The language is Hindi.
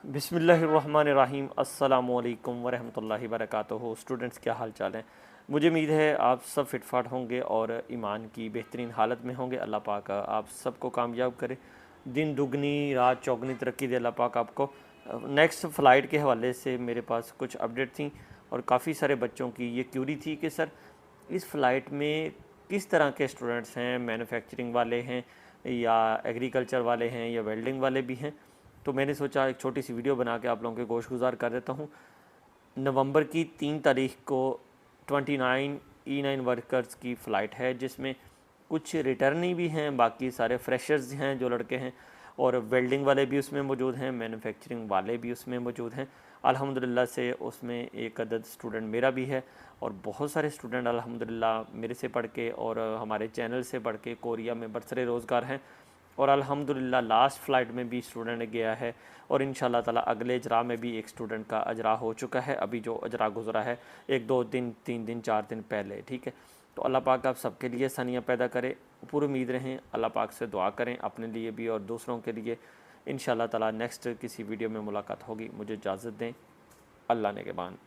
बिस्मिल्लाहिर्रहमानिर्रहीम अस्सलामुअलैकुम वरहमतुल्लाहि वबरकातुहू। स्टूडेंट्स, क्या हाल चाल है? मुझे उम्मीद है आप सब फिटफाट होंगे और ईमान की बेहतरीन हालत में होंगे। अल्लाह पाक आप सबको कामयाब करे, दिन दुगनी रात चौगनी तरक्की दे अल्लाह पाक आपको। नेक्स्ट फ़्लाइट के हवाले से मेरे पास कुछ अपडेट थी और काफ़ी सारे बच्चों की ये क्यूरी थी कि सर इस फ़्लाइट में किस तरह के स्टूडेंट्स हैं, मैन्युफैक्चरिंग वाले हैं या एग्रीकल्चर वाले हैं या वेल्डिंग वाले भी हैं। तो मैंने सोचा एक छोटी सी वीडियो बना के आप लोगों के गोशगुजार कर देता हूँ। नवंबर की 3 तारीख को 29 E9 वर्कर्स की फ़्लाइट है, जिसमें कुछ रिटर्नी भी हैं, बाकी सारे फ्रेशर्स हैं जो लड़के हैं, और वेल्डिंग वाले भी उसमें मौजूद हैं, मैन्युफैक्चरिंग वाले भी उसमें मौजूद हैं। अल्हम्दुलिल्लाह से उसमें एक अदद स्टूडेंट मेरा भी है और बहुत सारे स्टूडेंट अल्हम्दुलिल्लाह मेरे से पढ़ के और हमारे चैनल से पढ़ के कोरिया में बरसरे रोज़गार हैं। और अल्हम्दुलिल्लाह लास्ट फ़्लाइट में भी स्टूडेंट गया है और इंशाल्लाह ताला अगले अजरा में भी एक स्टूडेंट का अजरा हो चुका है। अभी जो अजरा गुजरा है 1-2 दिन 3 दिन 4 दिन पहले, ठीक है। तो अल्लाह पाक आप सबके लिए आसानियाँ पैदा करे, पूरी उम्मीद रहें। अल्लाह पाक से दुआ करें अपने लिए भी और दूसरों के लिए। इंशाल्लाह ताला नेक्स्ट किसी वीडियो में मुलाकात होगी। मुझे इजाज़त दें। अल्लाह ने के बान।